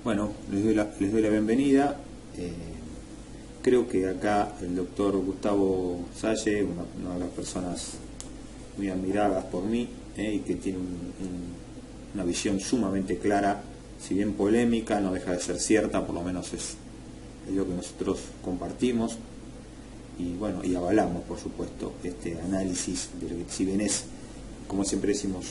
Bueno, les doy la bienvenida. Creo que acá el doctor Gustavo Salle, una de las personas muy admiradas por mí, y que tiene una visión sumamente clara, si bien polémica, no deja de ser cierta, por lo menos es lo que nosotros compartimos y bueno, y avalamos, por supuesto, este análisis de lo que, si bien es, como siempre decimos,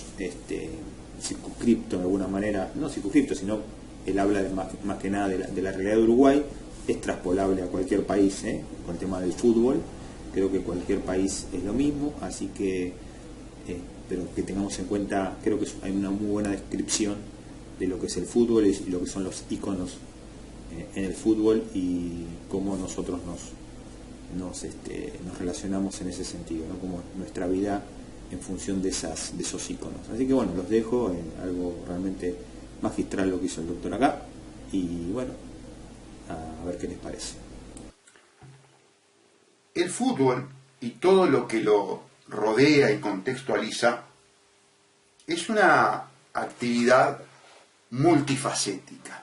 circunscripto de alguna manera, no circunscripto, sino él habla más que nada de la realidad de Uruguay, es traspolable a cualquier país, con el tema del fútbol. Creo que cualquier país es lo mismo, así que pero que tengamos en cuenta, creo que hay una muy buena descripción de lo que es el fútbol y lo que son los íconos en el fútbol y cómo nosotros nos relacionamos en ese sentido, ¿no? Como nuestra vida en función de esos íconos. Así que bueno, los dejo en algo realmente magistral lo que hizo el doctor acá y bueno, a ver qué les parece. El fútbol y todo lo que lo rodea y contextualiza es una actividad multifacética.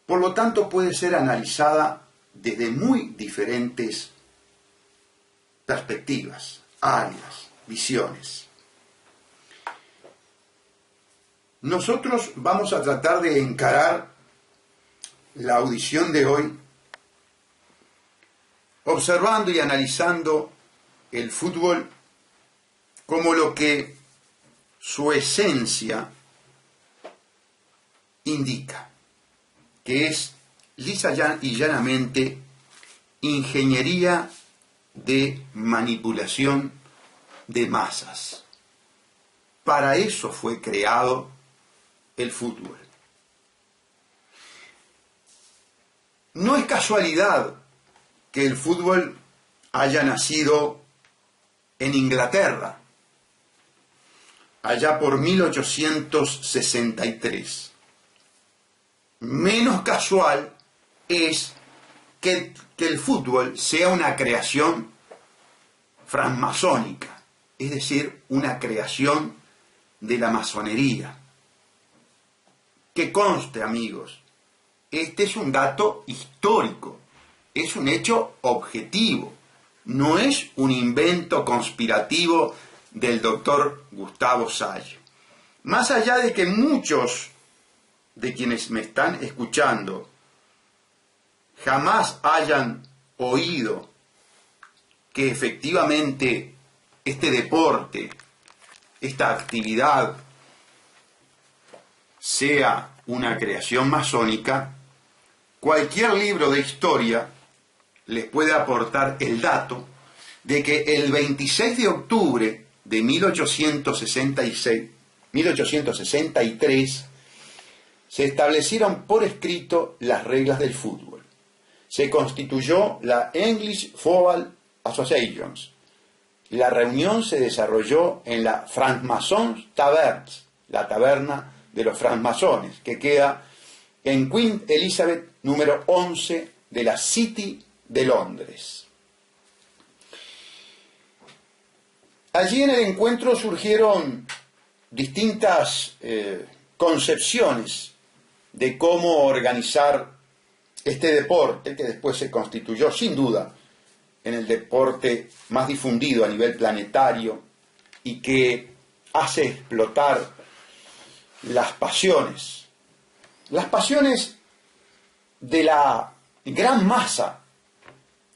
Por lo tanto, puede ser analizada desde muy diferentes perspectivas, áreas, visiones. Nosotros vamos a tratar de encarar la audición de hoy observando y analizando el fútbol como lo que su esencia indica, que es lisa y llanamente ingeniería de manipulación de masas. Para eso fue creado el fútbol. No es casualidad que el fútbol haya nacido en Inglaterra, allá por 1863. Menos casual es que el fútbol sea una creación francmasónica, es decir, una creación de la masonería. Que conste, amigos, este es un dato histórico, es un hecho objetivo, no es un invento conspirativo del doctor Gustavo Salle. Más allá de que muchos de quienes me están escuchando jamás hayan oído que efectivamente este deporte, esta actividad, sea una creación masónica, cualquier libro de historia les puede aportar el dato de que el 26 de octubre de 1863 se establecieron por escrito las reglas del fútbol. Se constituyó la English Football Association. La reunión se desarrolló en la Francmaçons Taverns, la taberna de los francmasones, que queda en Queen Elizabeth número 11 de la City de Londres. Allí en el encuentro surgieron distintas concepciones de cómo organizar este deporte, que después se constituyó sin duda en el deporte más difundido a nivel planetario y que hace explotar las pasiones de la gran masa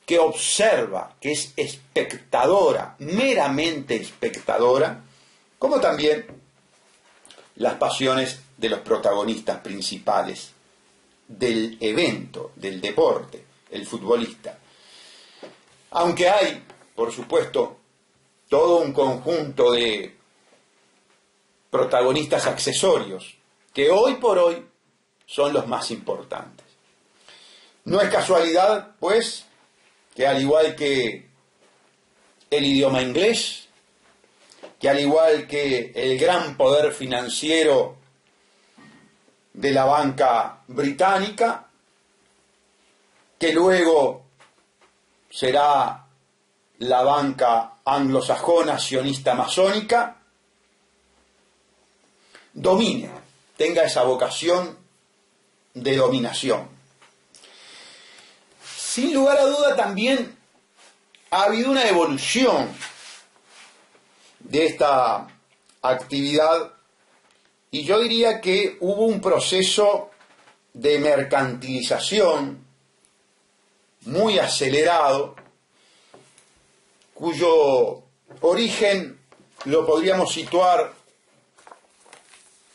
que observa, que es espectadora, meramente espectadora, como también las pasiones de los protagonistas principales del evento, del deporte, el futbolista. Aunque hay, por supuesto, todo un conjunto de protagonistas accesorios que hoy por hoy son los más importantes. No es casualidad, pues, que al igual que el idioma inglés, que al igual que el gran poder financiero de la banca británica, que luego será la banca anglosajona sionista masónica, domine tenga esa vocación de dominación. Sin lugar a duda también ha habido una evolución de esta actividad y yo diría que hubo un proceso de mercantilización muy acelerado, cuyo origen lo podríamos situar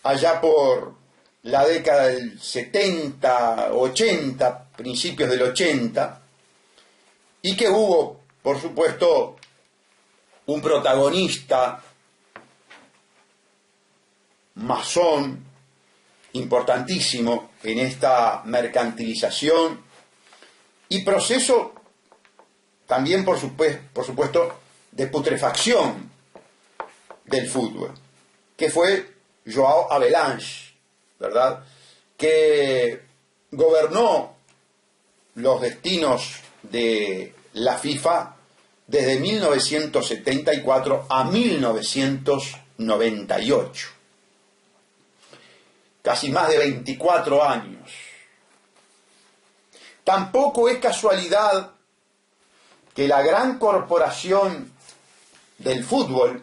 allá por la década del 70, 80, principios del 80, y que hubo, por supuesto, un protagonista masón importantísimo en esta mercantilización y proceso también, por supuesto, de putrefacción del fútbol, que fue João Havelange, ¿verdad?, que gobernó los destinos de la FIFA desde 1974 a 1998. Casi más de 24 años. Tampoco es casualidad que la gran corporación del fútbol,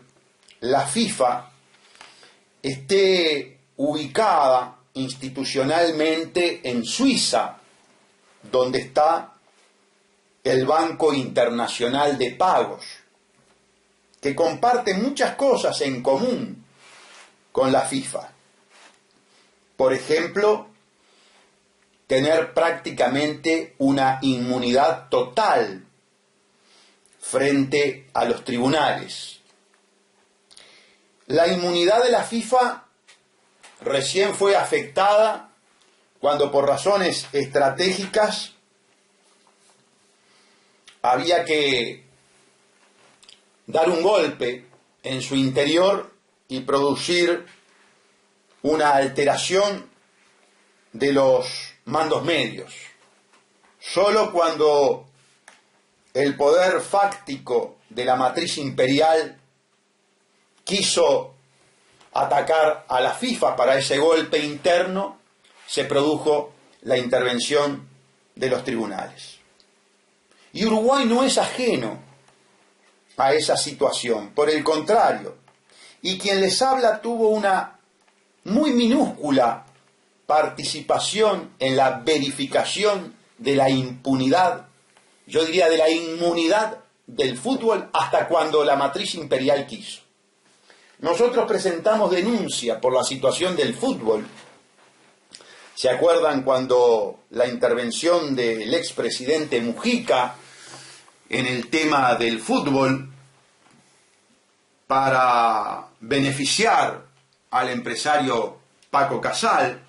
la FIFA, esté ubicada institucionalmente en Suiza, donde está el Banco Internacional de Pagos, que comparte muchas cosas en común con la FIFA. Por ejemplo, tener prácticamente una inmunidad total frente a los tribunales. La inmunidad de la FIFA recién fue afectada cuando por razones estratégicas había que dar un golpe en su interior y producir una alteración de los mandos medios. Solo cuando el poder fáctico de la matriz imperial quiso atacar a la FIFA para ese golpe interno, se produjo la intervención de los tribunales. Y Uruguay no es ajeno a esa situación, por el contrario, y quien les habla tuvo una muy minúscula participación en la verificación de la impunidad, yo diría de la inmunidad del fútbol, hasta cuando la matriz imperial quiso. Nosotros presentamos denuncia por la situación del fútbol. ¿Se acuerdan cuando la intervención del expresidente Mujica en el tema del fútbol para beneficiar al empresario Paco Casal,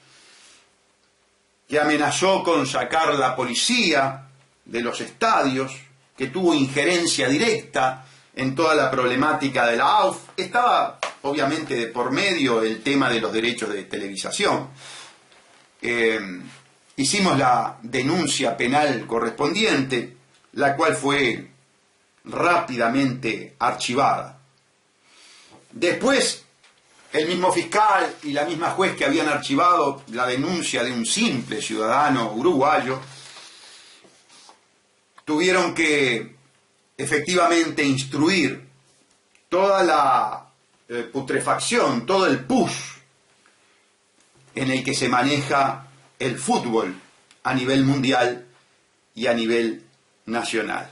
que amenazó con sacar la policía de los estadios, que tuvo injerencia directa en toda la problemática de la AUF? Estaba obviamente de por medio el tema de los derechos de televisación. Hicimos la denuncia penal correspondiente, la cual fue rápidamente archivada. Después, el mismo fiscal y la misma juez que habían archivado la denuncia de un simple ciudadano uruguayo tuvieron que efectivamente instruir toda la putrefacción, todo el push en el que se maneja el fútbol a nivel mundial y a nivel nacional.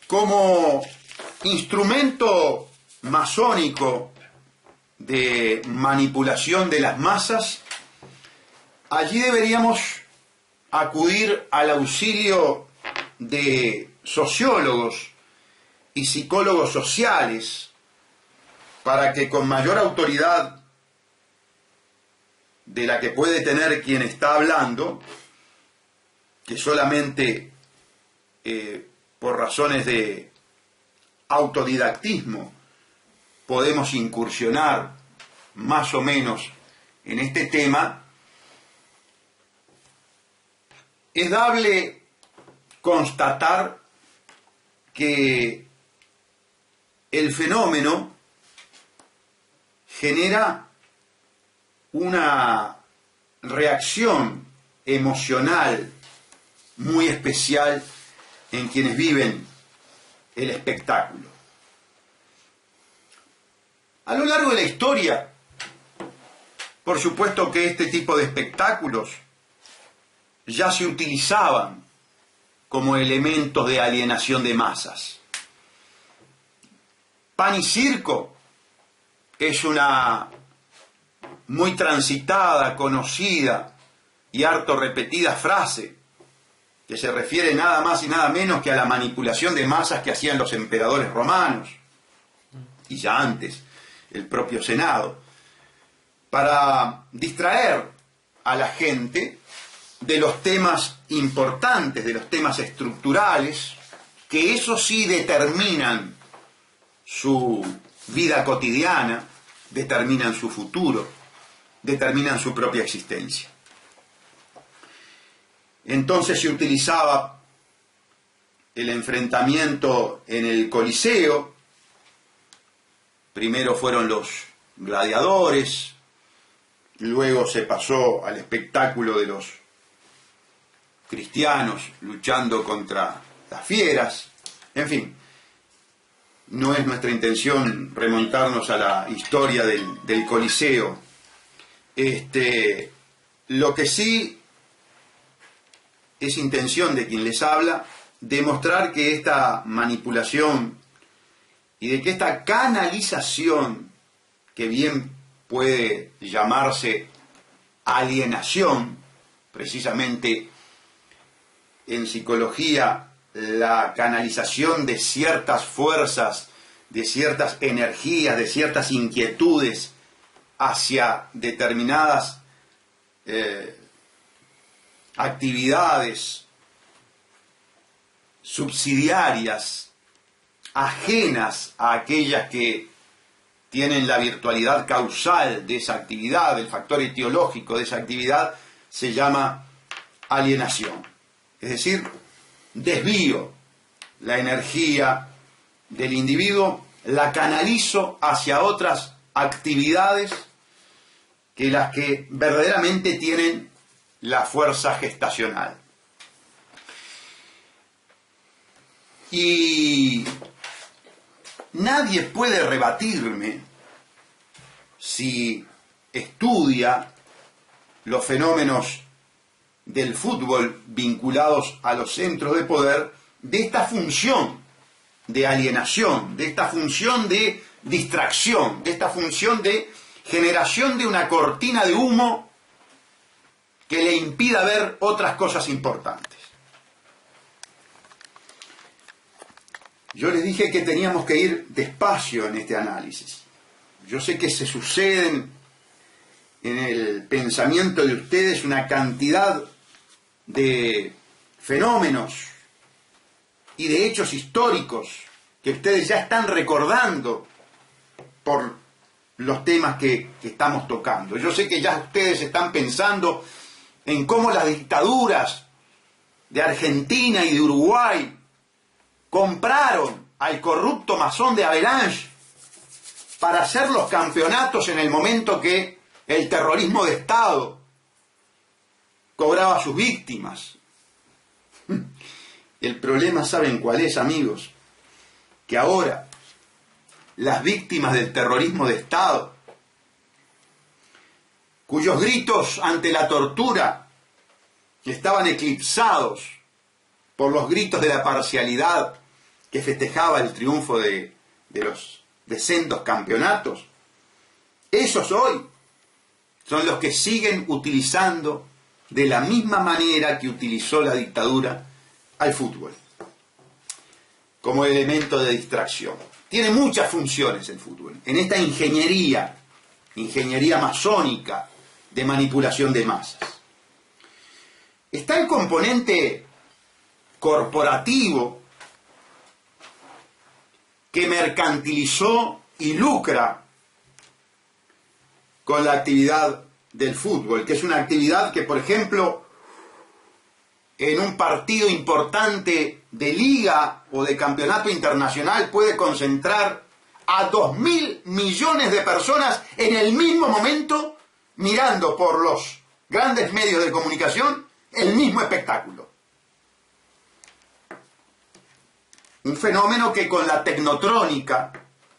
Como instrumento masónico de manipulación de las masas, allí deberíamos acudir al auxilio de sociólogos y psicólogos sociales para que con mayor autoridad de la que puede tener quien está hablando, que solamente por razones de autodidactismo podemos incursionar más o menos en este tema, es dable constatar que el fenómeno genera una reacción emocional muy especial en quienes viven el espectáculo. A lo largo de la historia, por supuesto que este tipo de espectáculos ya se utilizaban como elementos de alienación de masas. Pan y circo es una muy transitada, conocida y harto repetida frase que se refiere nada más y nada menos que a la manipulación de masas que hacían los emperadores romanos y ya antes el propio Senado, para distraer a la gente de los temas importantes, de los temas estructurales, que eso sí determinan su vida cotidiana, determinan su futuro, determinan su propia existencia. Entonces se utilizaba el enfrentamiento en el Coliseo. Primero fueron los gladiadores, luego se pasó al espectáculo de los cristianos luchando contra las fieras. En fin, no es nuestra intención remontarnos a la historia del Coliseo. Lo que sí es intención de quien les habla, demostrar que esta manipulación y de que esta canalización, que bien puede llamarse alienación, precisamente en psicología, la canalización de ciertas fuerzas, de ciertas energías, de ciertas inquietudes hacia determinadas actividades subsidiarias, ajenas a aquellas que tienen la virtualidad causal de esa actividad, el factor etiológico de esa actividad, se llama alienación. Es decir, desvío la energía del individuo, la canalizo hacia otras actividades que las que verdaderamente tienen la fuerza gestacional. Y nadie puede rebatirme, si estudia los fenómenos del fútbol vinculados a los centros de poder, de esta función de alienación, de esta función de distracción, de esta función de generación de una cortina de humo que le impida ver otras cosas importantes. Yo les dije que teníamos que ir despacio en este análisis. Yo sé que se suceden en el pensamiento de ustedes una cantidad de fenómenos y de hechos históricos que ustedes ya están recordando por los temas que estamos tocando. Yo sé que ya ustedes están pensando en cómo las dictaduras de Argentina y de Uruguay compraron al corrupto masón de Avalanche para hacer los campeonatos en el momento que el terrorismo de Estado cobraba a sus víctimas. El problema, ¿saben cuál es, amigos? Que ahora las víctimas del terrorismo de Estado, cuyos gritos ante la tortura estaban eclipsados por los gritos de la parcialidad que festejaba el triunfo de los sendos campeonatos, esos hoy son los que siguen utilizando de la misma manera que utilizó la dictadura al fútbol, como elemento de distracción. Tiene muchas funciones el fútbol, en esta ingeniería masónica de manipulación de masas. Está el componente corporativo que mercantilizó y lucra con la actividad del fútbol, que es una actividad que, por ejemplo, en un partido importante de liga o de campeonato internacional puede concentrar a 2.000 millones de personas en el mismo momento mirando por los grandes medios de comunicación el mismo espectáculo. Un fenómeno que con la tecnotrónica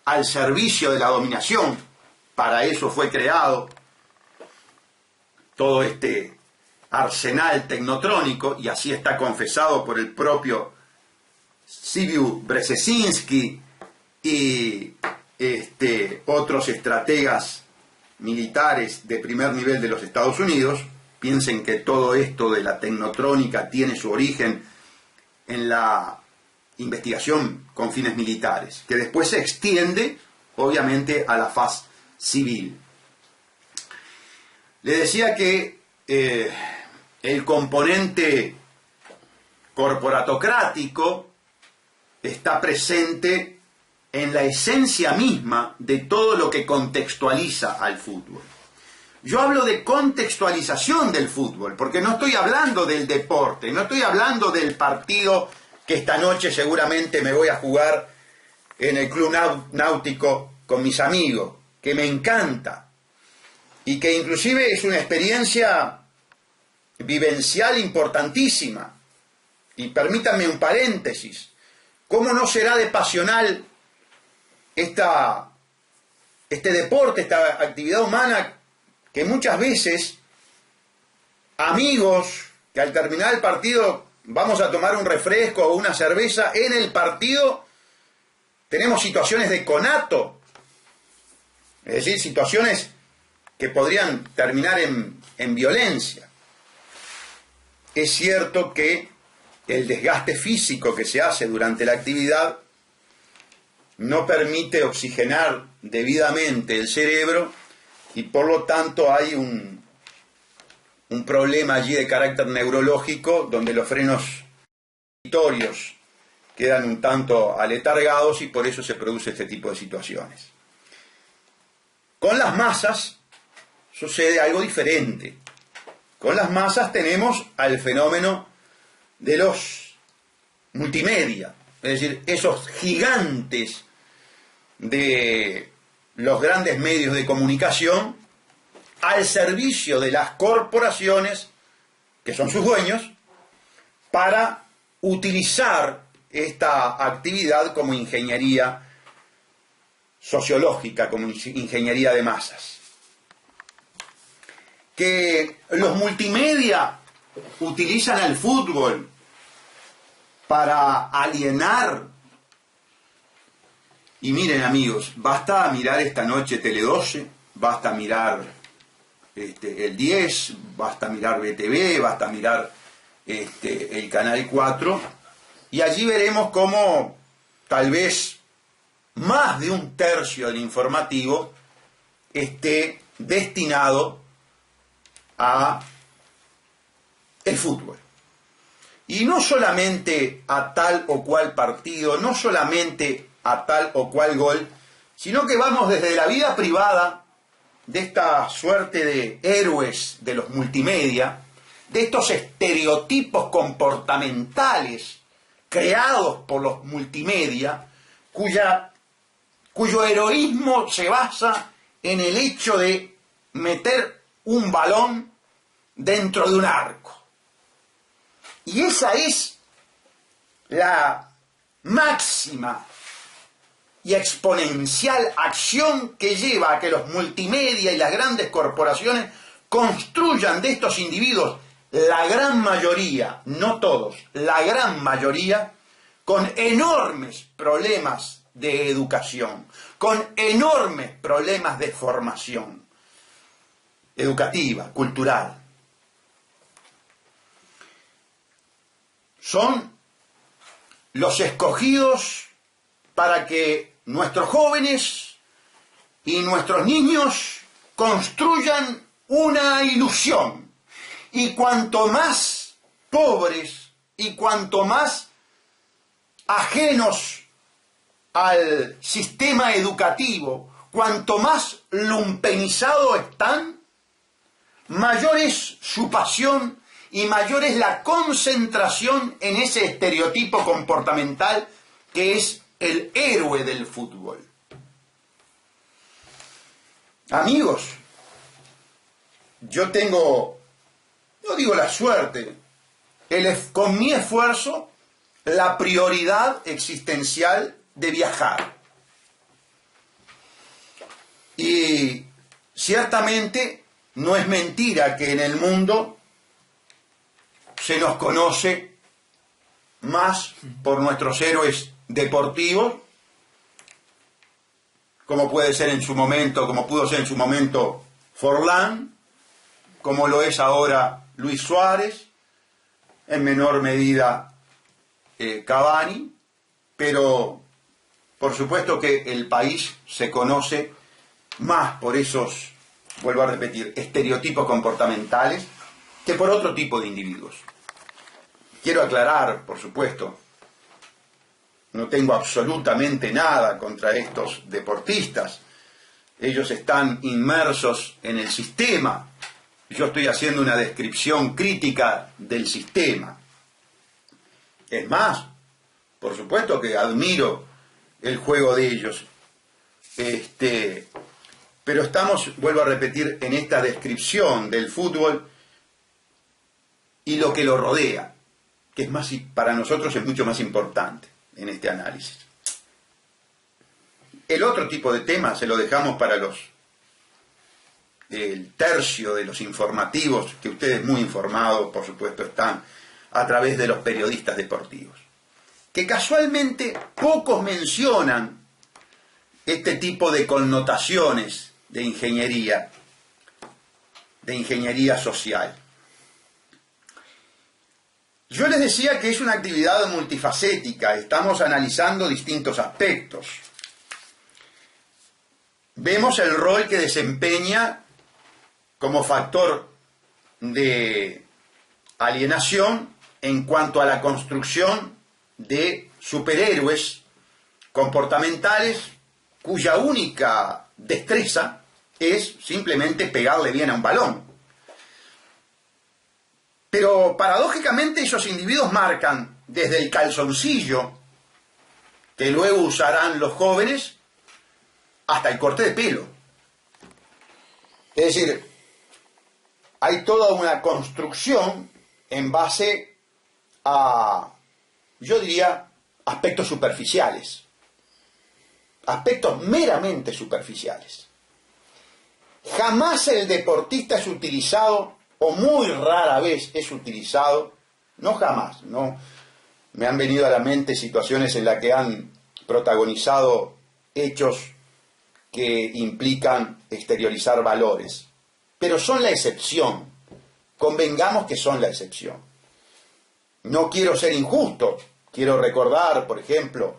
al servicio de la dominación, para eso fue creado todo este arsenal tecnotrónico, y así está confesado por el propio Sibiu Brzezinski y otros estrategas militares de primer nivel de los Estados Unidos. Piensen que todo esto de la tecnotrónica tiene su origen en la investigación con fines militares, que después se extiende obviamente a la faz civil. Le decía que el componente corporatocrático está presente en la esencia misma de todo lo que contextualiza al fútbol. Yo hablo de contextualización del fútbol, porque no estoy hablando del deporte, no estoy hablando del partido que esta noche seguramente me voy a jugar en el Club Náutico con mis amigos, que me encanta, y que inclusive es una experiencia vivencial importantísima. Y permítanme un paréntesis, ¿cómo no será de pasional este deporte, esta actividad humana, que muchas veces amigos que al terminar el partido vamos a tomar un refresco o una cerveza, en el partido tenemos situaciones de conato, es decir, situaciones que podrían terminar en violencia? Es cierto que el desgaste físico que se hace durante la actividad no permite oxigenar debidamente el cerebro, y por lo tanto hay un problema allí de carácter neurológico, donde los frenos respiratorios quedan un tanto aletargados, y por eso se produce este tipo de situaciones. Con las masas sucede algo diferente. Con las masas tenemos al fenómeno de los multimedia, es decir, esos gigantes de los grandes medios de comunicación al servicio de las corporaciones, que son sus dueños, para utilizar esta actividad como ingeniería sociológica, como ingeniería de masas. Que los multimedia utilizan el fútbol para alienar. Y miren, amigos, basta mirar esta noche Tele 12, basta mirar el 10, basta mirar BTV, basta mirar el Canal 4, y allí veremos cómo tal vez más de un tercio del informativo esté destinado a el fútbol. Y no solamente a tal o cual partido, no solamente a tal o cual gol, sino que vamos desde la vida privada de esta suerte de héroes de los multimedia, de estos estereotipos comportamentales creados por los multimedia, cuyo heroísmo se basa en el hecho de meter un balón dentro de un arco. Y esa es la máxima y exponencial acción que lleva a que los multimedia y las grandes corporaciones construyan de estos individuos, la gran mayoría, no todos, la gran mayoría, con enormes problemas de educación, con enormes problemas de formación educativa, cultural. Son los escogidos para que nuestros jóvenes y nuestros niños construyan una ilusión. Y cuanto más pobres y cuanto más ajenos al sistema educativo, cuanto más lumpenizado están, mayor es su pasión y mayor es la concentración en ese estereotipo comportamental que es el héroe del fútbol. Amigos, yo tengo, no digo la suerte, con mi esfuerzo, la prioridad existencial de viajar. Y ciertamente no es mentira que en el mundo se nos conoce más por nuestros héroes deportivos, como puede ser en su momento, como pudo ser en su momento Forlán, como lo es ahora Luis Suárez, en menor medida Cavani, pero por supuesto que el país se conoce más por esos, vuelvo a repetir, estereotipos comportamentales que por otro tipo de individuos. Quiero aclarar, por supuesto, no tengo absolutamente nada contra estos deportistas. Ellos están inmersos en el sistema. Yo estoy haciendo una descripción crítica del sistema. Es más, por supuesto que admiro el juego de ellos. Pero estamos, vuelvo a repetir, en esta descripción del fútbol y lo que lo rodea, que es más, para nosotros es mucho más importante en este análisis. El otro tipo de temas se lo dejamos para el tercio de los informativos, que ustedes muy informados, por supuesto, están a través de los periodistas deportivos, que casualmente pocos mencionan este tipo de connotaciones de ingeniería social. Yo les decía que es una actividad multifacética, estamos analizando distintos aspectos. Vemos el rol que desempeña como factor de alienación en cuanto a la construcción de superhéroes comportamentales cuya única destreza es simplemente pegarle bien a un balón. Pero paradójicamente esos individuos marcan desde el calzoncillo, que luego usarán los jóvenes, hasta el corte de pelo. Es decir, hay toda una construcción en base a, yo diría, aspectos superficiales, aspectos meramente superficiales. Jamás el deportista es utilizado, o muy rara vez es utilizado, no jamás, no. Me han venido a la mente situaciones en las que han protagonizado hechos que implican exteriorizar valores, pero son la excepción, convengamos que son la excepción. No quiero ser injusto, quiero recordar, por ejemplo,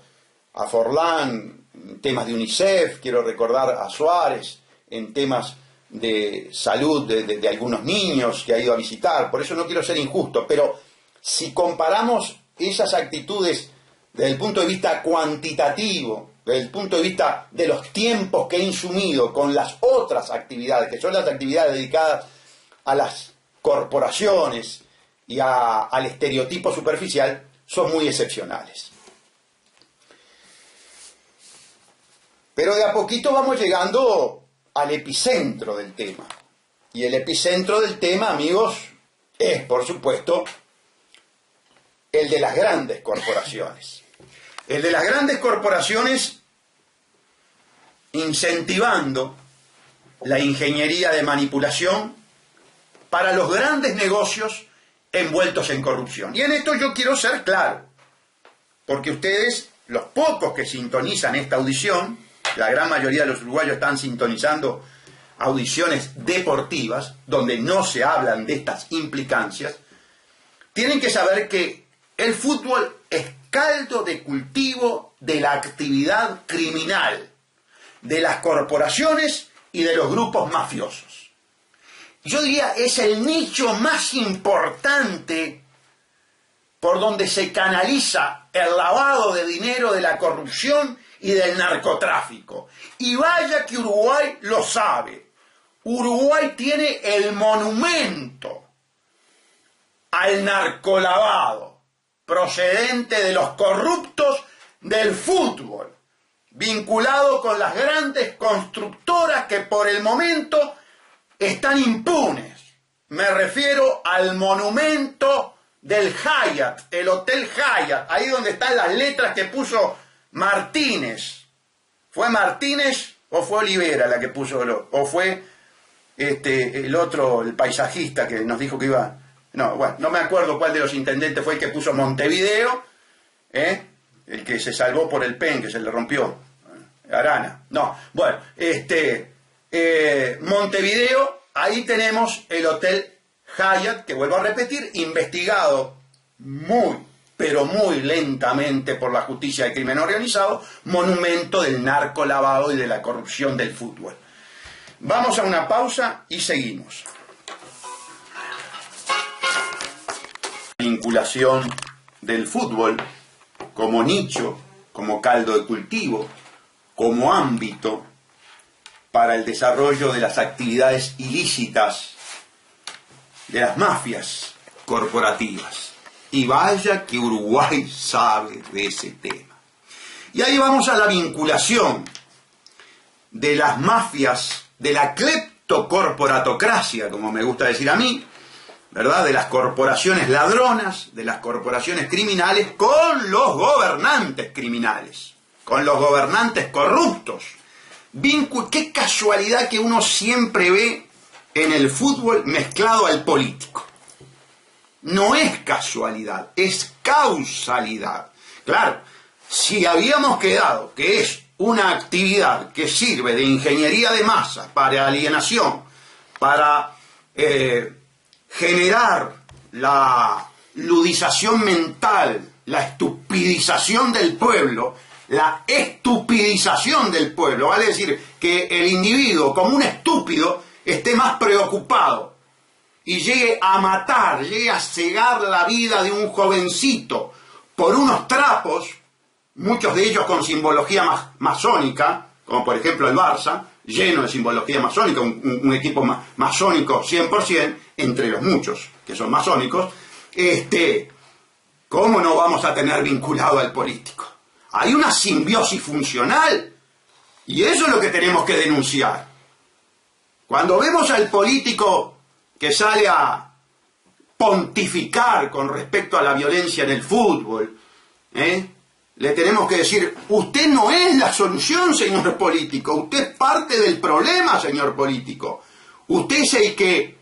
a Forlán en temas de UNICEF, quiero recordar a Suárez en temas de salud de algunos niños que ha ido a visitar, por eso no quiero ser injusto, pero si comparamos esas actitudes desde el punto de vista cuantitativo, desde el punto de vista de los tiempos que he insumido con las otras actividades, que son las actividades dedicadas a las corporaciones y al estereotipo superficial, son muy excepcionales. Pero de a poquito vamos llegando al epicentro del tema. Y el epicentro del tema, amigos, es, por supuesto, el de las grandes corporaciones. El de las grandes corporaciones incentivando la ingeniería de manipulación para los grandes negocios envueltos en corrupción. Y en esto yo quiero ser claro, porque ustedes, los pocos que sintonizan esta audición, la gran mayoría de los uruguayos están sintonizando audiciones deportivas, donde no se hablan de estas implicancias, tienen que saber que el fútbol es caldo de cultivo de la actividad criminal, de las corporaciones y de los grupos mafiosos. Yo diría, es el nicho más importante por donde se canaliza el lavado de dinero de la corrupción y del narcotráfico. Y vaya que Uruguay lo sabe. Uruguay tiene el monumento al narcolavado procedente de los corruptos del fútbol, vinculado con las grandes constructoras que por el momento están impunes. Me refiero al monumento del Hyatt, el Hotel Hyatt, ahí donde están las letras que puso Martínez. ¿Fue Martínez o fue Olivera la que puso, o fue el otro, el paisajista que nos dijo que iba? No, bueno, no me acuerdo cuál de los intendentes fue el que puso Montevideo, el que se salvó por el pen, que se le rompió. Arana. No, bueno, Montevideo, ahí tenemos el Hotel Hyatt, que vuelvo a repetir, investigado muy, pero muy lentamente por la justicia del crimen organizado, monumento del narcolavado y de la corrupción del fútbol. Vamos a una pausa y seguimos. Vinculación del fútbol como nicho, como caldo de cultivo, como ámbito para el desarrollo de las actividades ilícitas de las mafias corporativas. Y vaya que Uruguay sabe de ese tema. Y ahí vamos a la vinculación de las mafias, de la cleptocorporatocracia, como me gusta decir a mí, ¿verdad? De las corporaciones ladronas, de las corporaciones criminales, con los gobernantes criminales, con los gobernantes corruptos. Qué casualidad que uno siempre ve en el fútbol mezclado al político. No es casualidad, es causalidad. Claro, si habíamos quedado que es una actividad que sirve de ingeniería de masa para alienación, para generar la ludización mental, la estupidización del pueblo, la estupidización del pueblo, vale decir que el individuo como un estúpido esté más preocupado y llegue a matar, llegue a cegar la vida de un jovencito por unos trapos, muchos de ellos con simbología masónica, como por ejemplo el Barça, lleno de simbología masónica, un equipo masónico 100%, entre los muchos que son masónicos, ¿cómo no vamos a tener vinculado al político? Hay una simbiosis funcional y eso es lo que tenemos que denunciar. Cuando vemos al político que sale a pontificar con respecto a la violencia en el fútbol, le tenemos que decir, usted no es la solución, señor político, usted es parte del problema, señor político. Usted es el que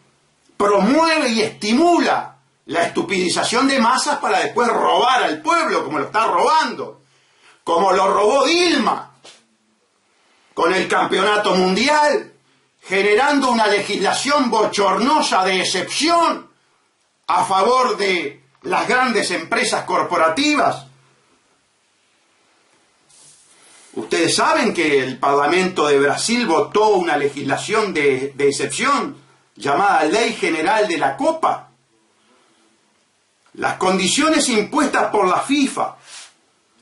promueve y estimula la estupidización de masas para después robar al pueblo, como lo está robando, como lo robó Dilma con el campeonato mundial, generando una legislación bochornosa de excepción a favor de las grandes empresas corporativas. Ustedes saben que el Parlamento de Brasil votó una legislación de excepción llamada Ley General de la Copa. Las condiciones impuestas por la FIFA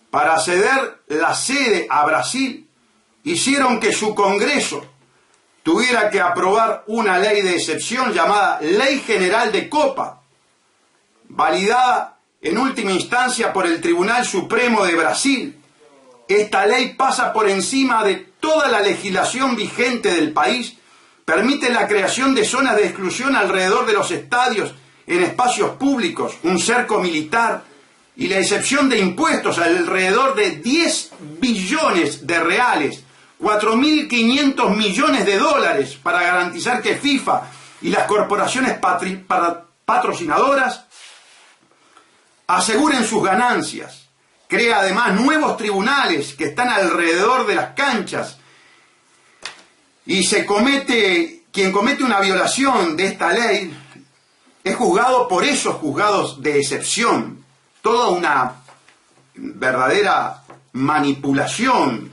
para ceder la sede a Brasil hicieron que su Congreso tuviera que aprobar una ley de excepción llamada Ley General de Copa, validada en última instancia por el Tribunal Supremo de Brasil. Esta ley pasa por encima de toda la legislación vigente del país, permite la creación de zonas de exclusión alrededor de los estadios, en espacios públicos, un cerco militar y la excepción de impuestos alrededor de 10 billones de reales, 4.500 millones de dólares para garantizar que FIFA y las corporaciones patrocinadoras aseguren sus ganancias. Crea además nuevos tribunales que están alrededor de las canchas y quien comete una violación de esta ley es juzgado por esos juzgados de excepción. Toda una verdadera manipulación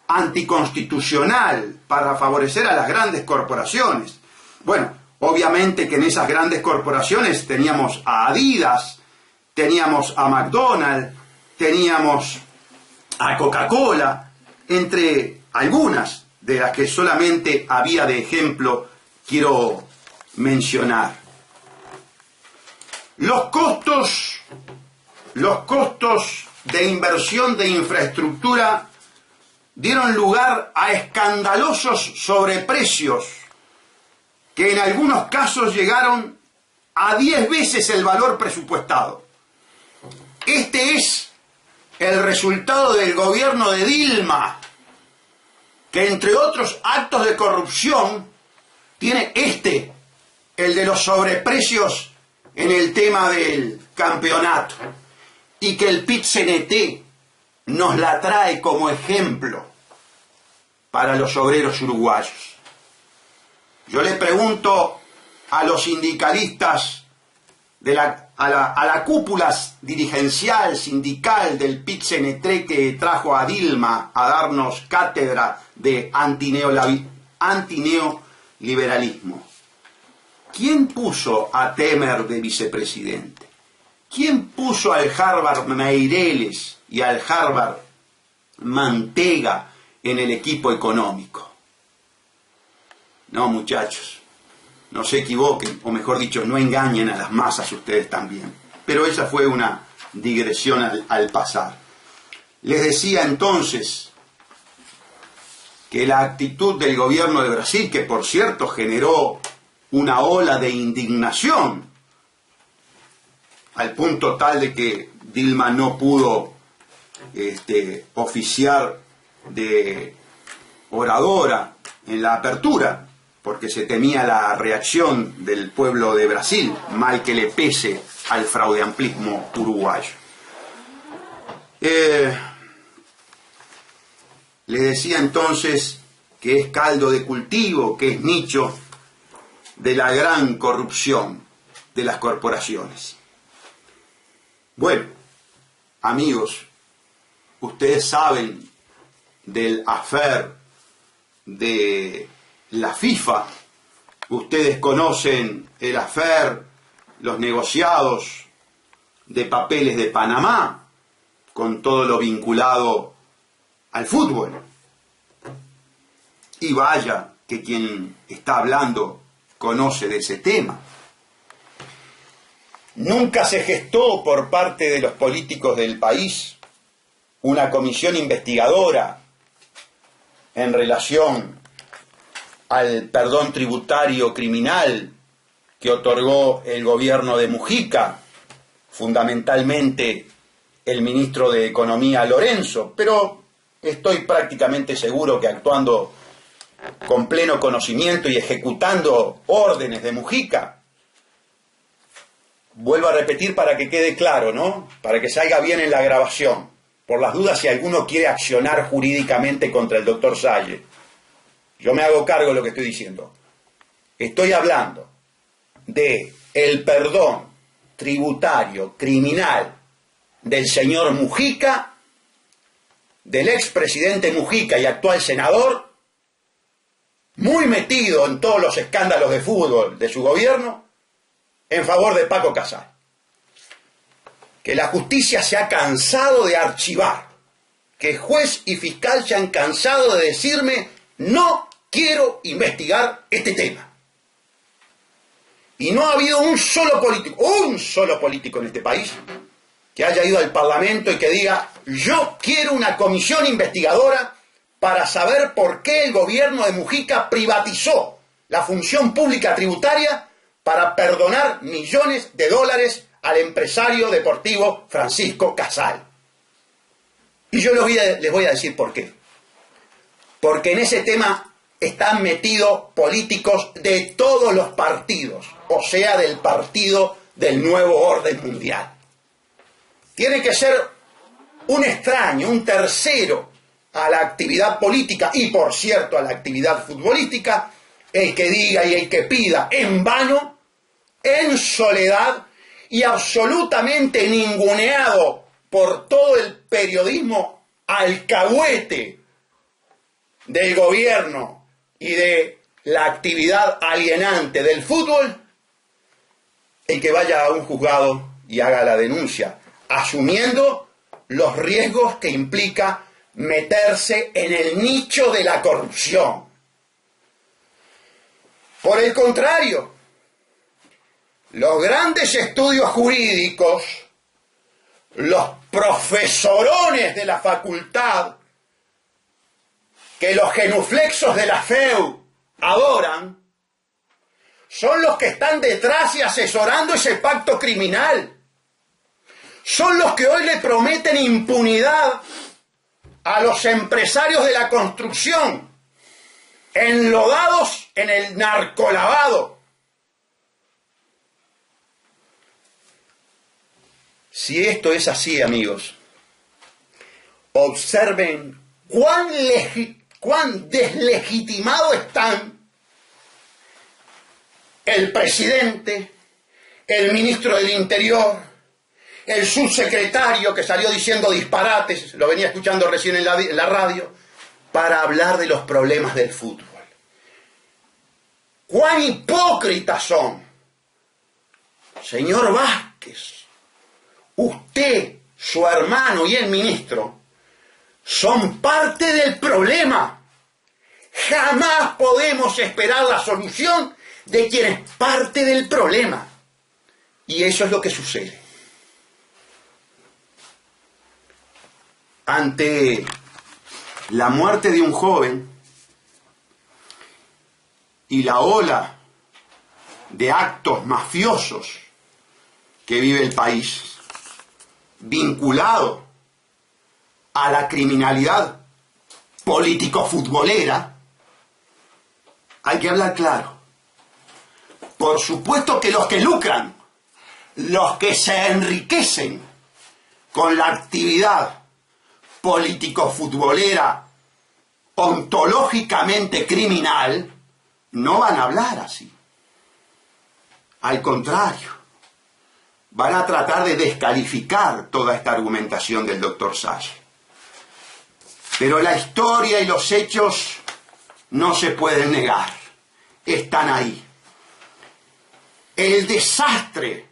anticonstitucional para favorecer a las grandes corporaciones. Bueno, obviamente que en esas grandes corporaciones teníamos a Adidas, teníamos a McDonald's, teníamos a Coca-Cola, entre algunas de las que solamente había de ejemplo quiero mencionar. Los costos de inversión de infraestructura dieron lugar a escandalosos sobreprecios que en algunos casos llegaron a 10 veces el valor presupuestado. Este es el resultado del gobierno de Dilma, que entre otros actos de corrupción tiene el de los sobreprecios en el tema del campeonato, y que el PIT-CNT nos la trae como ejemplo para los obreros uruguayos. Yo le pregunto a los sindicalistas, a la cúpula dirigencial sindical del PIT-CNT que trajo a Dilma a darnos cátedra de antineoliberalismo. ¿Quién puso a Temer de vicepresidente? ¿Quién puso al Harvard Meireles y al Harvard Mantega en el equipo económico? No, muchachos, no se equivoquen, o mejor dicho, no engañen a las masas ustedes también. Pero esa fue una digresión al pasar. Les decía entonces que la actitud del gobierno de Brasil, que por cierto generó una ola de indignación, al punto tal de que Dilma no pudo oficiar de oradora en la apertura, porque se temía la reacción del pueblo de Brasil, mal que le pese al fraudeamplismo uruguayo. Le decía entonces que es caldo de cultivo, que es nicho de la gran corrupción de las corporaciones. Bueno, amigos, ustedes saben del affair de la FIFA, ustedes conocen el affair, los negociados de papeles de Panamá, con todo lo vinculado al fútbol. Y vaya que quien está hablando conoce de ese tema. Nunca se gestó por parte de los políticos del país una comisión investigadora en relación al perdón tributario criminal que otorgó el gobierno de Mujica, fundamentalmente el ministro de Economía Lorenzo, pero estoy prácticamente seguro que actuando con pleno conocimiento y ejecutando órdenes de Mujica. Vuelvo a repetir para que quede claro, ¿no? Para que salga bien en la grabación, por las dudas si alguno quiere accionar jurídicamente contra el doctor Salle. Yo me hago cargo de lo que estoy diciendo. Estoy hablando de el perdón tributario criminal del señor Mujica, del expresidente Mujica y actual senador, muy metido en todos los escándalos de fútbol de su gobierno, en favor de Paco Casal, que la justicia se ha cansado de archivar, que juez y fiscal se han cansado de decirme no quiero investigar este tema. Y no ha habido un solo político en este país que haya ido al Parlamento y que diga yo quiero una comisión investigadora para saber por qué el gobierno de Mujica privatizó la función pública tributaria para perdonar millones de dólares al empresario deportivo Francisco Casal. Y yo les voy a decir por qué. Porque en ese tema están metidos políticos de todos los partidos, o sea, del partido del nuevo orden mundial. Tiene que ser un extraño, un tercero a la actividad política y, por cierto, a la actividad futbolística, el que diga y el que pida en vano, en soledad y absolutamente ninguneado por todo el periodismo alcahuete del gobierno y de la actividad alienante del fútbol, el que vaya a un juzgado y haga la denuncia, asumiendo los riesgos que implica meterse en el nicho de la corrupción. Por el contrario, los grandes estudios jurídicos, los profesorones de la facultad, que los genuflexos de la FEU adoran, son los que están detrás y asesorando ese pacto criminal. Son los que hoy le prometen impunidad a los empresarios de la construcción, enlodados en el narcolavado. Si esto es así, amigos, observen cuán deslegitimado están el presidente, el ministro del Interior, el subsecretario que salió diciendo disparates, lo venía escuchando recién en la radio, para hablar de los problemas del fútbol. ¡Cuán hipócritas son! Señor Vázquez, usted, su hermano y el ministro son parte del problema. Jamás podemos esperar la solución de quien es parte del problema. Y eso es lo que sucede. Ante la muerte de un joven y la ola de actos mafiosos que vive el país, vinculado a la criminalidad político-futbolera, hay que hablar claro. Por supuesto que los que lucran, los que se enriquecen con la actividad político-futbolera ontológicamente criminal, no van a hablar así. Al contrario, van a tratar de descalificar toda esta argumentación del doctor Salle. Pero la historia y los hechos no se pueden negar, están ahí. El desastre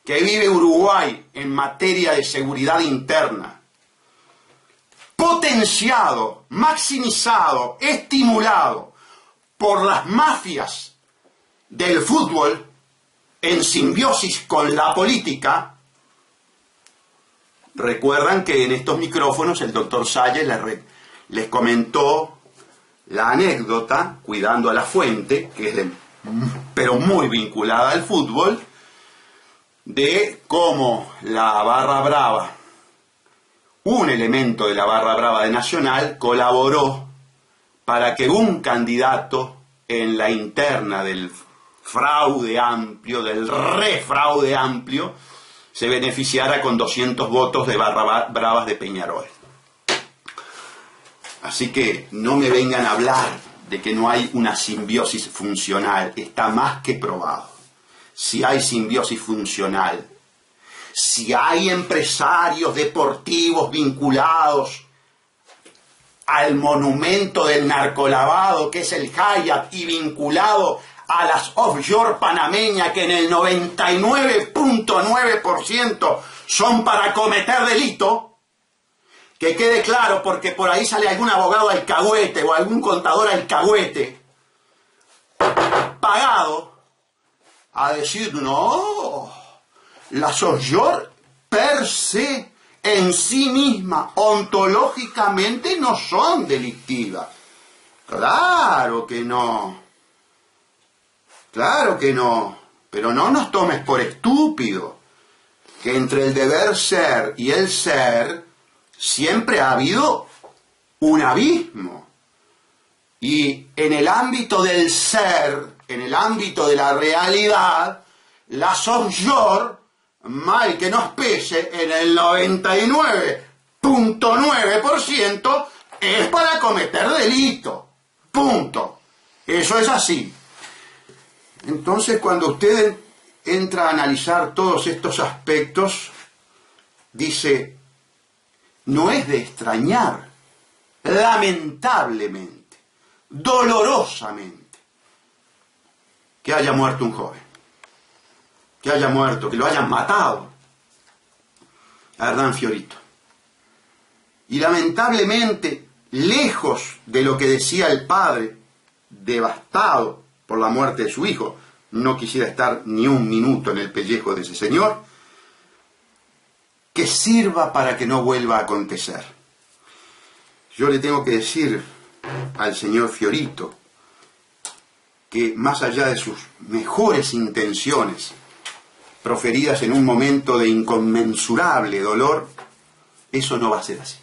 que vive Uruguay en materia de seguridad interna, potenciado, maximizado, estimulado por las mafias del fútbol en simbiosis con la política. Recuerdan que en estos micrófonos el doctor Salle les comentó la anécdota, cuidando a la fuente, que es pero muy vinculada al fútbol, de cómo la barra brava, un elemento de la barra brava de Nacional, colaboró para que un candidato en la interna del fraude amplio, del refraude amplio, se beneficiara con 200 votos de barra bravas de Peñarol. Así que no me vengan a hablar de que no hay una simbiosis funcional, está más que probado. Si hay simbiosis funcional, si hay empresarios deportivos vinculados al monumento del narcolavado que es el Hyatt y vinculado a las offshore panameñas que en el 99.9% son para cometer delito, que quede claro, porque por ahí sale algún abogado alcahuete o algún contador alcahuete pagado a decir no, las offshore per se en sí misma ontológicamente no son delictivas. Claro que no, pero no nos tomes por estúpido, que entre el deber ser y el ser siempre ha habido un abismo. Y en el ámbito del ser, en el ámbito de la realidad, las offshore, mal que nos pese, en el 99.9% es para cometer delito. Punto. Eso es así. Entonces, cuando usted entra a analizar todos estos aspectos, dice, no es de extrañar, lamentablemente, dolorosamente, que haya muerto un joven, que haya muerto, que lo hayan matado a Hernán Fiorito. Y lamentablemente, lejos de lo que decía el padre, devastado por la muerte de su hijo, no quisiera estar ni un minuto en el pellejo de ese señor, que sirva para que no vuelva a acontecer. Yo le tengo que decir, al señor Fiorito, que más allá de sus mejores intenciones, proferidas en un momento de inconmensurable dolor, eso no va a ser así.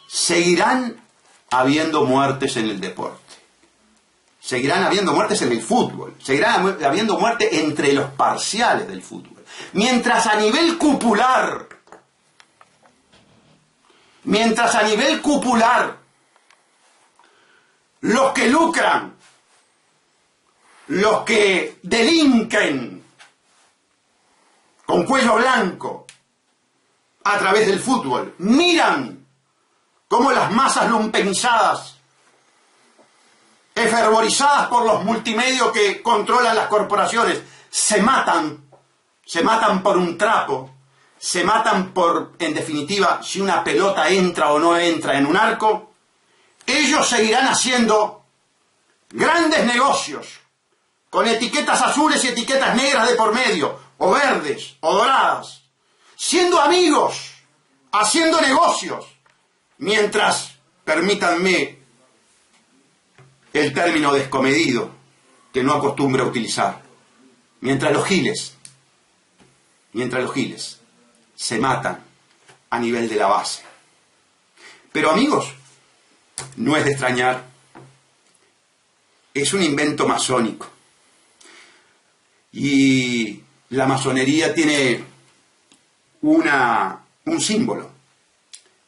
Seguirán habiendo muertes en el deporte. Seguirán habiendo muertes en el fútbol. Seguirán habiendo muerte entre los parciales del fútbol. Mientras a nivel cupular, los que lucran, los que delinquen con cuello blanco a través del fútbol, miran cómo las masas lumpenizadas, efervorizadas por los multimedios que controlan las corporaciones, se matan por un trapo, se matan por, en definitiva, si una pelota entra o no entra en un arco. Ellos seguirán haciendo grandes negocios con etiquetas azules y etiquetas negras de por medio, o verdes, o doradas, siendo amigos, haciendo negocios, mientras, permítanme el término descomedido que no acostumbro a utilizar, mientras los giles se matan a nivel de la base. Pero amigos, no es de extrañar, es un invento masónico. Y la masonería tiene un símbolo,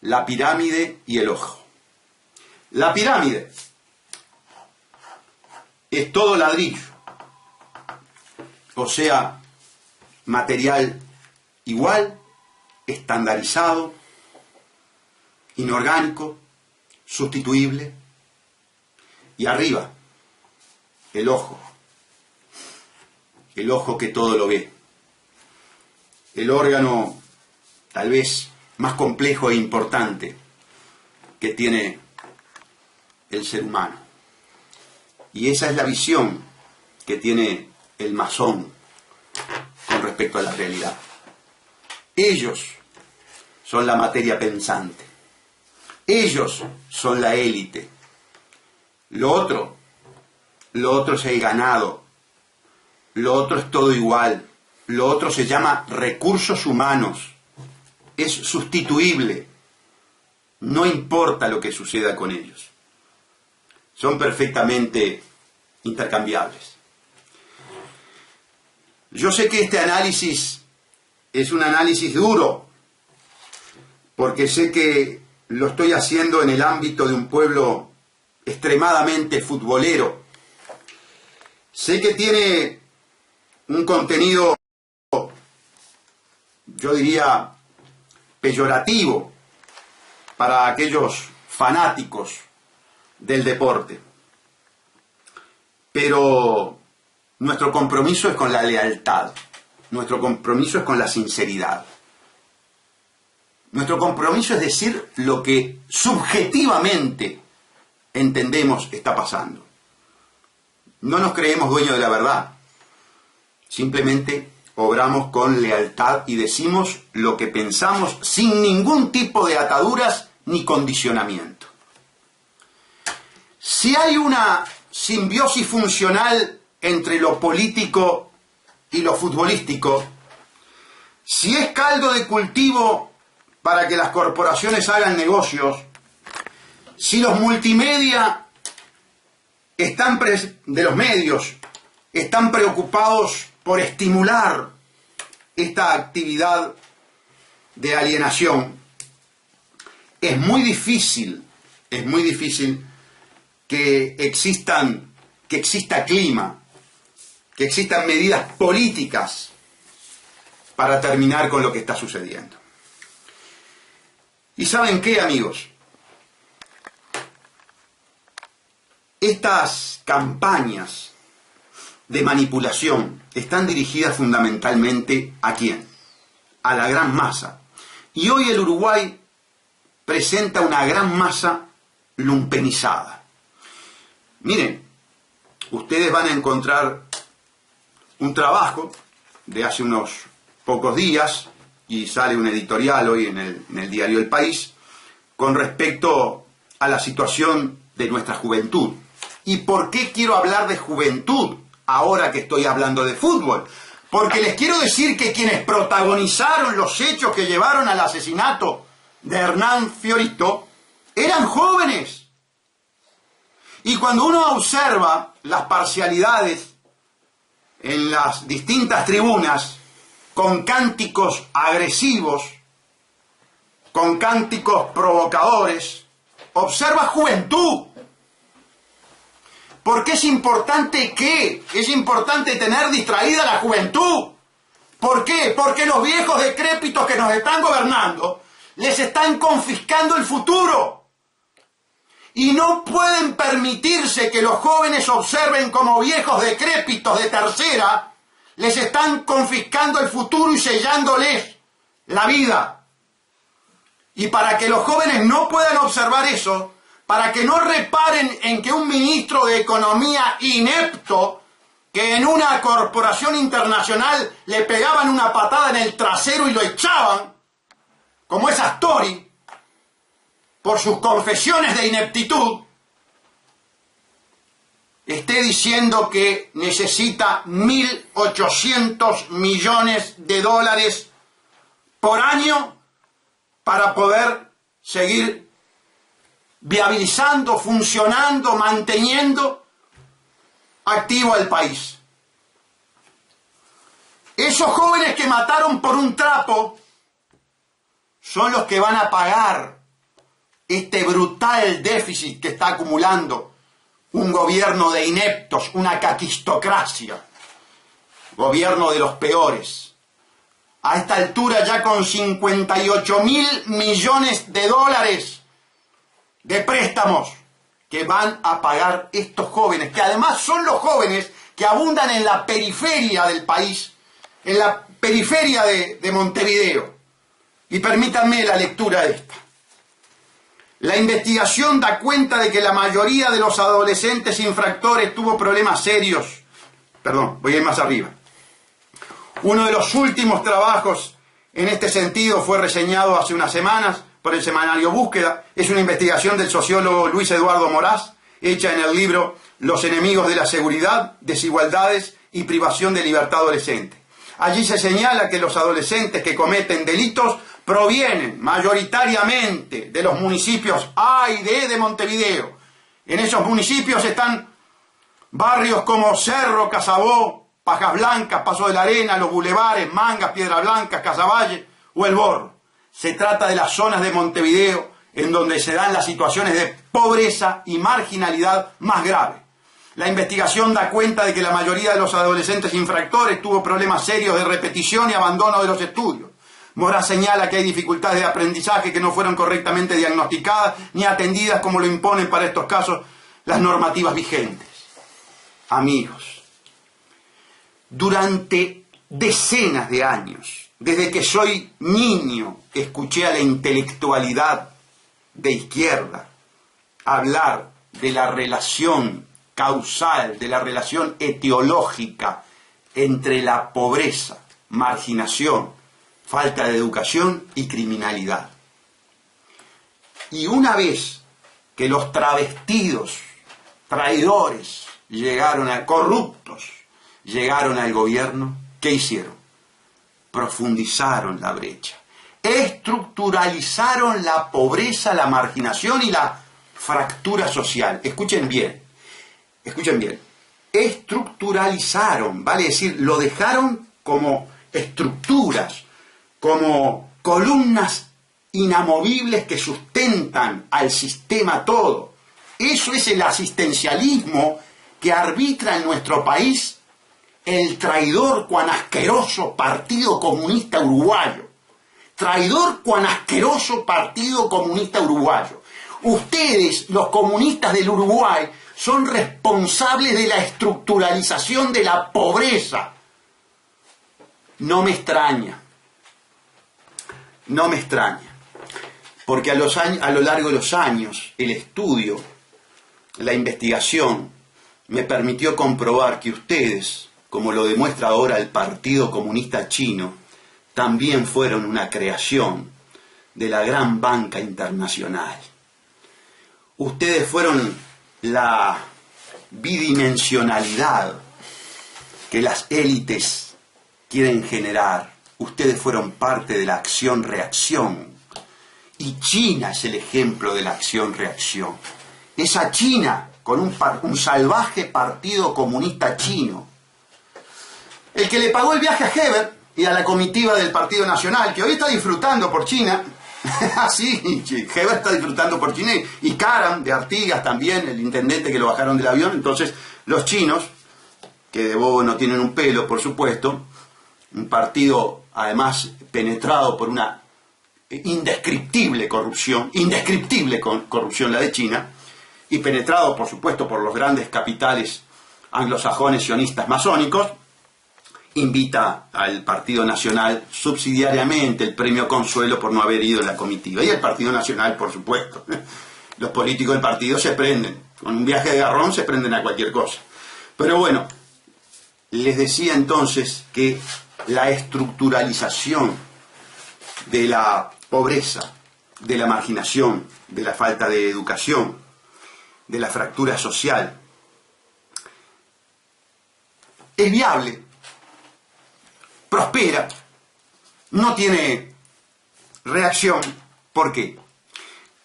la pirámide y el ojo. La pirámide es todo ladrillo, o sea, material igual, estandarizado, inorgánico, sustituible. Y arriba, el ojo que todo lo ve, el órgano tal vez más complejo e importante que tiene el ser humano. Y esa es la visión que tiene el masón con respecto a la realidad. Ellos son la materia pensante. Ellos son la élite. Lo otro es el ganado. Lo otro es todo igual. Lo otro se llama recursos humanos. Es sustituible. No importa lo que suceda con ellos. Son perfectamente intercambiables. Yo sé que este análisis es un análisis duro, porque sé que lo estoy haciendo en el ámbito de un pueblo extremadamente futbolero. Sé que tiene un contenido, yo diría, peyorativo para aquellos fanáticos del deporte. Pero nuestro compromiso es con la lealtad, nuestro compromiso es con la sinceridad. Nuestro compromiso es decir lo que subjetivamente entendemos está pasando. No nos creemos dueños de la verdad, simplemente obramos con lealtad y decimos lo que pensamos sin ningún tipo de ataduras ni condicionamiento. Si hay una simbiosis funcional entre lo político y lo futbolístico, si es caldo de cultivo para que las corporaciones hagan negocios, si los multimedia de los medios están preocupados por estimular esta actividad de alienación, es muy difícil que exista clima, que existan medidas políticas para terminar con lo que está sucediendo. ¿Y saben qué, amigos? Estas campañas de manipulación están dirigidas fundamentalmente ¿a quién? A la gran masa. Y hoy el Uruguay presenta una gran masa lumpenizada. Miren, ustedes van a encontrar un trabajo de hace unos pocos días, y sale un editorial hoy en el diario El País, con respecto a la situación de nuestra juventud. ¿Y por qué quiero hablar de juventud ahora que estoy hablando de fútbol? Porque les quiero decir que quienes protagonizaron los hechos que llevaron al asesinato de Hernán Fiorito eran jóvenes. Y cuando uno observa las parcialidades en las distintas tribunas, con cánticos agresivos, con cánticos provocadores, observa juventud. Porque es importante ¿qué? Es importante tener distraída la juventud. ¿Por qué? Porque los viejos decrépitos que nos están gobernando les están confiscando el futuro. Y no pueden permitirse que los jóvenes observen como viejos decrépitos de tercera les están confiscando el futuro y sellándoles la vida. Y para que los jóvenes no puedan observar eso, para que no reparen en que un ministro de Economía inepto, que en una corporación internacional le pegaban una patada en el trasero y lo echaban, como es Astori, por sus confesiones de ineptitud, esté diciendo que necesita 1.800 millones de dólares por año para poder seguir viabilizando, funcionando, manteniendo activo al país. Esos jóvenes que mataron por un trapo son los que van a pagar este brutal déficit que está acumulando un gobierno de ineptos, una caquistocracia, gobierno de los peores. A esta altura ya con 58.000 millones de dólares de préstamos que van a pagar estos jóvenes, que además son los jóvenes que abundan en la periferia del país, en la periferia de Montevideo. Y permítanme la lectura de esta. La investigación da cuenta de que la mayoría de los adolescentes infractores tuvo problemas serios. Perdón, voy a ir más arriba. Uno de los últimos trabajos en este sentido fue reseñado hace unas semanas por el semanario Búsqueda. Es una investigación del sociólogo Luis Eduardo Moraz, hecha en el libro Los enemigos de la seguridad, desigualdades y privación de libertad adolescente. Allí se señala que los adolescentes que cometen delitos provienen mayoritariamente de los municipios A y D de Montevideo. En esos municipios están barrios como Cerro, Casabó, Pajas Blancas, Paso de la Arena, Los Bulevares, Mangas, Piedra Blanca, Casaballe o El Borro. Se trata de las zonas de Montevideo en donde se dan las situaciones de pobreza y marginalidad más graves. La investigación da cuenta de que la mayoría de los adolescentes infractores tuvo problemas serios de repetición y abandono de los estudios. Moraz señala que hay dificultades de aprendizaje que no fueron correctamente diagnosticadas ni atendidas como lo imponen para estos casos las normativas vigentes. Amigos, durante decenas de años, desde que soy niño, escuché a la intelectualidad de izquierda hablar de la relación causal, de la relación etiológica entre la pobreza, marginación, falta de educación y criminalidad. Y una vez que los travestidos, traidores, corruptos, llegaron al gobierno, ¿qué hicieron? Profundizaron la brecha, estructuralizaron la pobreza, la marginación y la fractura social. Escuchen bien, estructuralizaron, vale decir, lo dejaron como estructuras, como columnas inamovibles que sustentan al sistema todo. Eso es el asistencialismo que arbitra en nuestro país el traidor cuan asqueroso Partido Comunista Uruguayo. Traidor cuan asqueroso Partido Comunista Uruguayo. Ustedes, los comunistas del Uruguay, son responsables de la estructuralización de la pobreza. No me extraña, porque a lo largo de los años, el estudio, la investigación, me permitió comprobar que ustedes, como lo demuestra ahora el Partido Comunista Chino, también fueron una creación de la gran banca internacional. ustedes fueron la bidimensionalidad que las élites quieren generar. Ustedes fueron parte de la acción-reacción. Y China es el ejemplo de la acción-reacción. Esa China, con un salvaje partido comunista chino, el que le pagó el viaje a Hebert y a la comitiva del Partido Nacional, que hoy está disfrutando por China. Así, Hebert está disfrutando por China, y Karam de Artigas también, el intendente que lo bajaron del avión. Entonces, los chinos, que de bobo no tienen un pelo, por supuesto, un partido además penetrado por una indescriptible corrupción la de China, y penetrado, por supuesto, por los grandes capitales anglosajones sionistas masónicos, invita al Partido Nacional subsidiariamente el premio Consuelo por no haber ido en la comitiva. Y el Partido Nacional, por supuesto. Los políticos del partido se prenden. Con un viaje de garrón se prenden a cualquier cosa. Pero bueno, les decía entonces que la estructuralización de la pobreza, de la marginación, de la falta de educación, de la fractura social, es viable, prospera, no tiene reacción. ¿Por qué?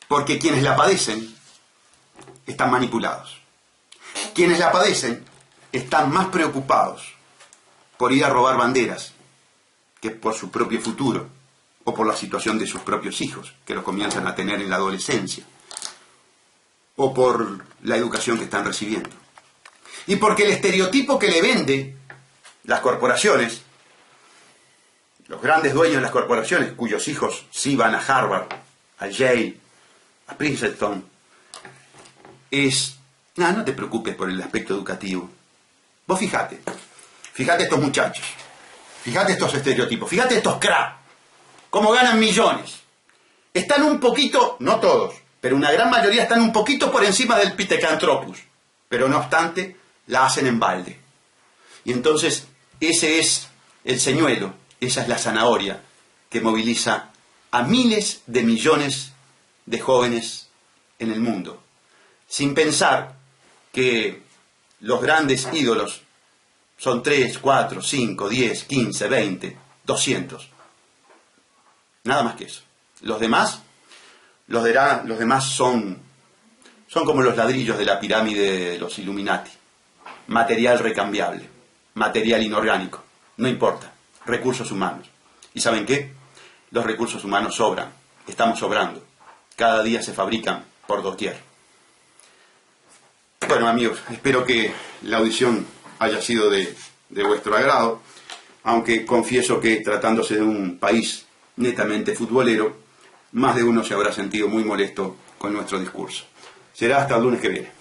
Porque quienes la padecen están manipulados. Quienes la padecen están más preocupados por ir a robar banderas que por su propio futuro o por la situación de sus propios hijos, que los comienzan a tener en la adolescencia, o por la educación que están recibiendo. Y porque el estereotipo que le vende las corporaciones, los grandes dueños de las corporaciones, cuyos hijos sí van a Harvard, a Yale, a Princeton, es: no te preocupes por el aspecto educativo. Vos fíjate estos muchachos, fíjate estos estereotipos, fíjate estos crap, cómo ganan millones. Están un poquito, no todos, pero una gran mayoría están un poquito por encima del Pithecanthropus, pero no obstante la hacen en balde. Y entonces ese es el señuelo, esa es la zanahoria que moviliza a miles de millones de jóvenes en el mundo, sin pensar que los grandes ídolos son 3, 4, 5, 10, 15, 20, 200. Nada más que eso. Los demás son como los ladrillos de la pirámide de los Illuminati. Material recambiable, material inorgánico, no importa, recursos humanos. ¿Y saben qué? Los recursos humanos sobran, estamos sobrando. Cada día se fabrican por doquier. Bueno, amigos, espero que la audición haya sido de vuestro agrado, aunque confieso que, tratándose de un país netamente futbolero, más de uno se habrá sentido muy molesto con nuestro discurso. Será hasta el lunes que viene.